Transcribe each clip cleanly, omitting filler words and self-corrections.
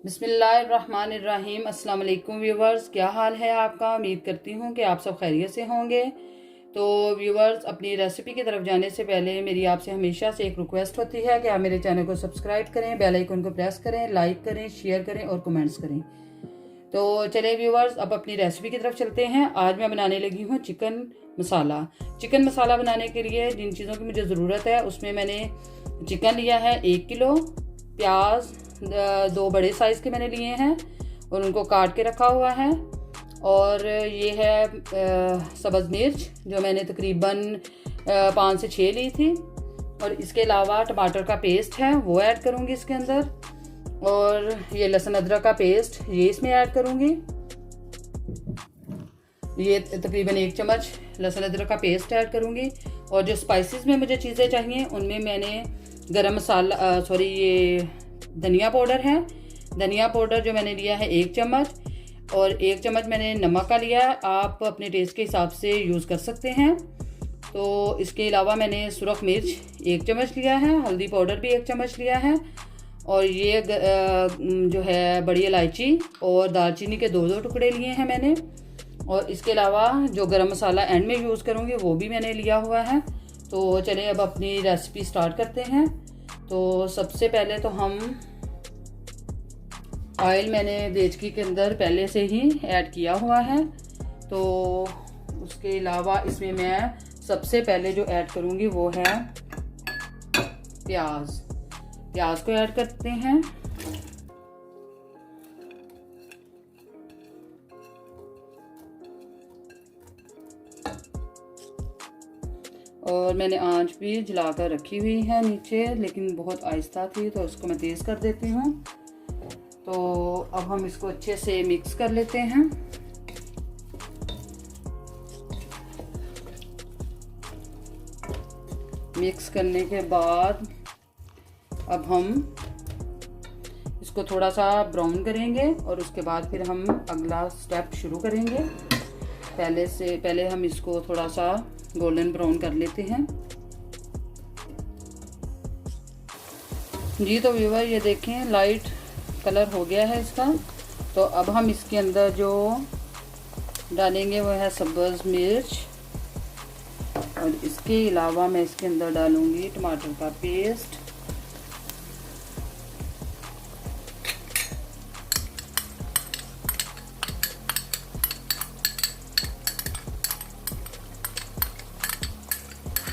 बिस्मिल्लाहिर्रहमानिर्रहीम। अस्सलाम वालेकुम व्यूवर्स, क्या हाल है आपका। उम्मीद करती हूँ कि आप सब खैरियत से होंगे। तो व्यूवर्स, अपनी रेसिपी की तरफ जाने से पहले मेरी आपसे हमेशा से एक रिक्वेस्ट होती है कि आप मेरे चैनल को सब्सक्राइब करें, बेल आइकन को प्रेस करें, लाइक करें, शेयर करें और कमेंट्स करें। तो चलिए व्यूवर्स, अब अपनी रेसिपी की तरफ चलते हैं। आज मैं बनाने लगी हूँ चिकन मसाला। चिकन मसाला बनाने के लिए जिन चीज़ों की मुझे ज़रूरत है उसमें मैंने चिकन लिया है 1 किलो, प्याज 2 बड़े साइज़ के मैंने लिए हैं और उनको काट के रखा हुआ है। और ये है सब्ज़ मिर्च जो मैंने तकरीबन 5 से 6 ली थी। और इसके अलावा टमाटर का पेस्ट है वो ऐड करूँगी इसके अंदर। और ये लहसुन अदरक का पेस्ट ये इसमें ऐड करूँगी। ये तकरीबन 1 चम्मच लहसुन अदरक का पेस्ट ऐड करूँगी। और जो स्पाइसेस में मुझे चीज़ें चाहिए उनमें मैंने गरम मसाला ये धनिया पाउडर है। धनिया पाउडर जो मैंने लिया है 1 चम्मच, और 1 चम्मच मैंने नमक का लिया है। आप अपने टेस्ट के हिसाब से यूज़ कर सकते हैं। तो इसके अलावा मैंने सुरख मिर्च 1 चम्मच लिया है, हल्दी पाउडर भी 1 चम्मच लिया है। और ये जो है बड़ी इलायची और दालचीनी के 2-2 टुकड़े लिए हैं मैंने। और इसके अलावा जो गरम मसाला एंड में यूज़ करूँगी वो भी मैंने लिया हुआ है। तो चलिए अब अपनी रेसिपी स्टार्ट करते हैं। तो सबसे पहले तो हम ऑयल मैंने देचकी के अंदर पहले से ही ऐड किया हुआ है। तो उसके अलावा इसमें मैं सबसे पहले जो ऐड करूँगी वो है प्याज को ऐड करते हैं। और मैंने आंच भी जलाकर रखी हुई है नीचे, लेकिन बहुत आहिस्ता थी तो इसको मैं तेज़ कर देती हूँ। तो अब हम इसको अच्छे से मिक्स कर लेते हैं। मिक्स करने के बाद अब हम इसको थोड़ा सा ब्राउन करेंगे और उसके बाद फिर हम अगला स्टेप शुरू करेंगे। पहले हम इसको थोड़ा सा गोल्डन ब्राउन कर लेते हैं। जी तो व्यूवर, ये देखें लाइट कलर हो गया है इसका। तो अब हम इसके अंदर जो डालेंगे वो है सब्ज़ मिर्च। और इसके अलावा मैं इसके अंदर डालूंगी टमाटर का पेस्ट।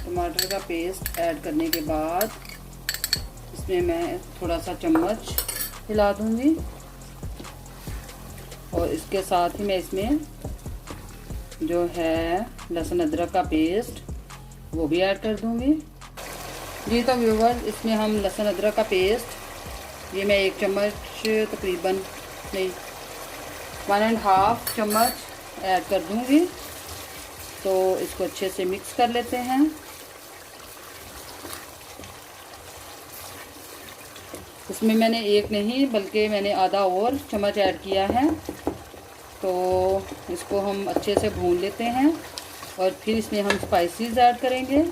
टमाटर का पेस्ट ऐड करने के बाद इसमें मैं थोड़ा सा चम्मच हिला दूंगी। और इसके साथ ही मैं इसमें जो है लहसुन अदरक का पेस्ट वो भी ऐड कर दूंगी। जी तो व्यूवर, इसमें हम लहसुन अदरक का पेस्ट ये मैं 1 चम्मच तकरीबन नहीं 1.5 चम्मच ऐड कर दूंगी। तो इसको अच्छे से मिक्स कर लेते हैं। इसमें मैंने 1 नहीं बल्कि मैंने आधा और चम्मच ऐड किया है। तो इसको हम अच्छे से भून लेते हैं और फिर इसमें हम स्पाइसेस ऐड करेंगे।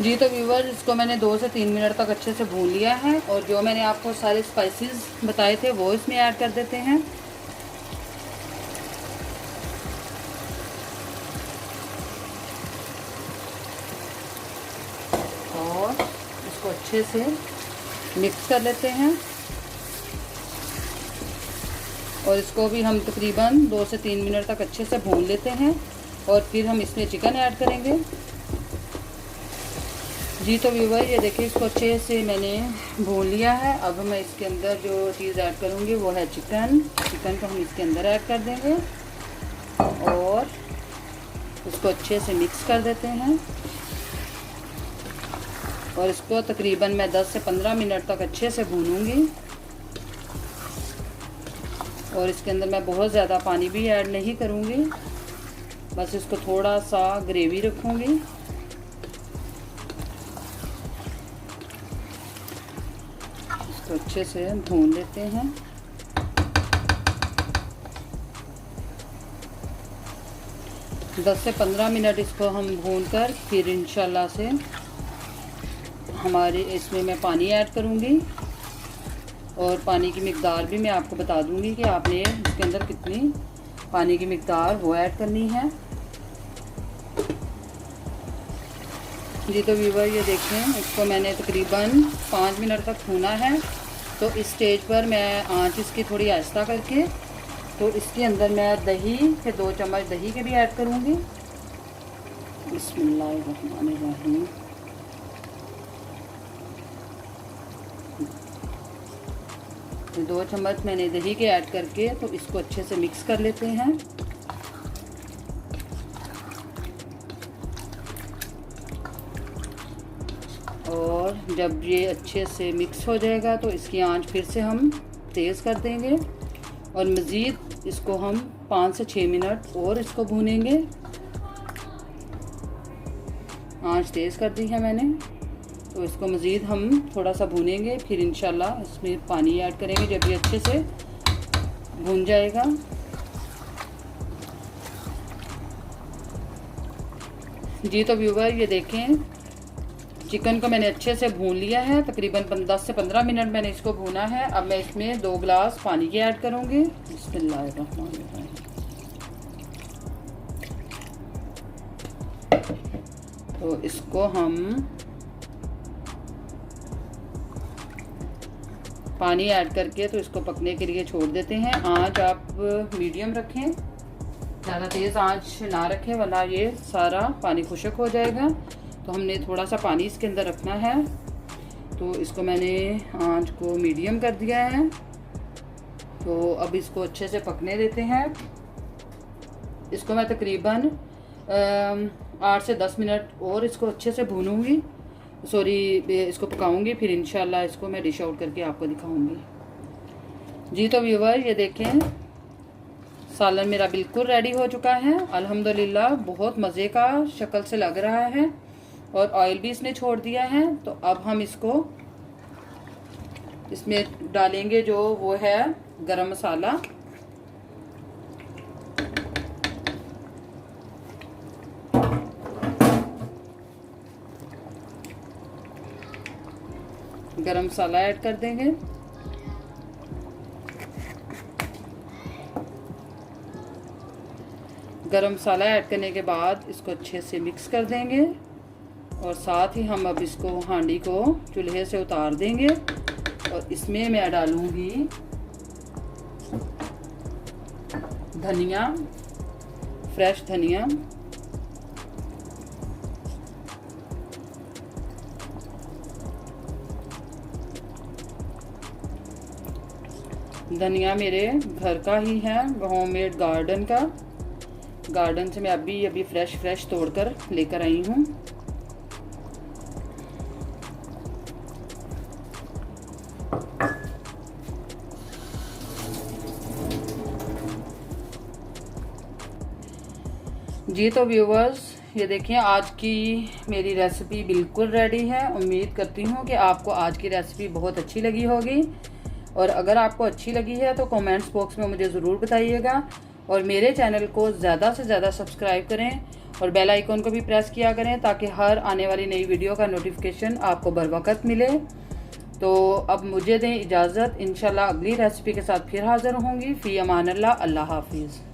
जी तो व्यूवर, इसको मैंने 2 से 3 मिनट तक अच्छे से भून लिया है। और जो मैंने आपको सारे स्पाइसेस बताए थे वो इसमें ऐड कर देते हैं। और इसको अच्छे से मिक्स कर लेते हैं। और इसको भी हम तकरीबन 2 से 3 मिनट तक अच्छे से भून लेते हैं। और फिर हम इसमें चिकन ऐड करेंगे। जी तो व्यूवर, ये देखिए इसको अच्छे से मैंने भून लिया है। अब मैं इसके अंदर जो चीज़ ऐड करूँगी वो है चिकन को हम इसके अंदर ऐड कर देंगे और इसको अच्छे से मिक्स कर देते हैं। और इसको तकरीबन मैं 10 से 15 मिनट तक अच्छे से भूनूंगी। और इसके अंदर मैं बहुत ज़्यादा पानी भी ऐड नहीं करूँगी, बस इसको थोड़ा सा ग्रेवी रखूँगी। इसको अच्छे से भून लेते हैं। दस से 15 मिनट इसको हम भूनकर फिर इंशाल्लाह से हमारे इसमें मैं पानी ऐड करूँगी और पानी की मिक़दार भी मैं आपको बता दूँगी कि आपने इसके अंदर कितनी पानी की मिक़दार वो ऐड करनी है। जी तो व्यूवर ये देखें, इसको मैंने तकरीबन 5 मिनट तक भूना है। तो इस स्टेज पर मैं आंच इसकी थोड़ी आहिस्ता करके तो इसके अंदर मैं दही के 2 चम्मच दही के भी ऐड करूँगी। बिस्मिल्लाहिर्रहमानिर्रहीम। तो 2 चम्मच मैंने दही के ऐड करके तो इसको अच्छे से मिक्स कर लेते हैं। और जब ये अच्छे से मिक्स हो जाएगा तो इसकी आंच फिर से हम तेज़ कर देंगे और मज़ीद इसको हम 5 से 6 मिनट और इसको भूनेंगे। आंच तेज़ कर दी है मैंने, तो इसको मज़ीद हम थोड़ा सा भूनेंगे, फिर इंशाल्लाह इसमें पानी ऐड करेंगे जब ये अच्छे से भून जाएगा। जी तो व्यूवर ये देखें, चिकन को मैंने अच्छे से भून लिया है, तकरीबन 10 से 15 मिनट मैंने इसको भूना है। अब मैं इसमें 2 गिलास पानी के ऐड करूँगी। बिस्मिल्लाहिर्रहमानिर्रहीम। तो इसको हम पानी ऐड करके तो इसको पकने के लिए छोड़ देते हैं। आंच आप मीडियम रखें, ज़्यादा तेज़ आंच ना रखें वरना ये सारा पानी खुश्क हो जाएगा। तो हमने थोड़ा सा पानी इसके अंदर रखना है। तो इसको मैंने आंच को मीडियम कर दिया है। तो अब इसको अच्छे से पकने देते हैं। इसको मैं तकरीबन 8 से 10 मिनट और इसको अच्छे से भूनूंगी, इसको पकाऊंगी, फिर इंशाल्लाह इसको मैं डिश आउट करके आपको दिखाऊंगी। जी तो व्यूवर ये देखें, सालन मेरा बिल्कुल रेडी हो चुका है अल्हम्दुलिल्लाह। बहुत मज़े का शक्ल से लग रहा है और ऑयल भी इसने छोड़ दिया है। तो अब हम इसको इसमें डालेंगे जो वो है गरम मसाला। गरम मसाला ऐड कर देंगे। गरम मसाला ऐड करने के बाद इसको अच्छे से मिक्स कर देंगे और साथ ही हम अब इसको हांडी को चूल्हे से उतार देंगे और इसमें मैं डालूंगी धनिया, फ्रेश धनिया, धनिया मेरे घर का ही है, होममेड गार्डन से मैं अभी फ्रेश तोड़कर लेकर आई हूँ। जी तो व्यूवर्स ये देखिए, आज की मेरी रेसिपी बिल्कुल रेडी है। उम्मीद करती हूँ कि आपको आज की रेसिपी बहुत अच्छी लगी होगी और अगर आपको अच्छी लगी है तो कमेंट्स बॉक्स में मुझे ज़रूर बताइएगा और मेरे चैनल को ज़्यादा से ज़्यादा सब्सक्राइब करें और बेल आइकॉन को भी प्रेस किया करें ताकि हर आने वाली नई वीडियो का नोटिफिकेशन आपको बर वक्त मिले। तो अब मुझे दें इजाज़त, इंशाल्लाह अगली रेसिपी के साथ फिर हाज़िर होंगी। फ़ी अमान अल्लाह, अल्लाह हाफिज़।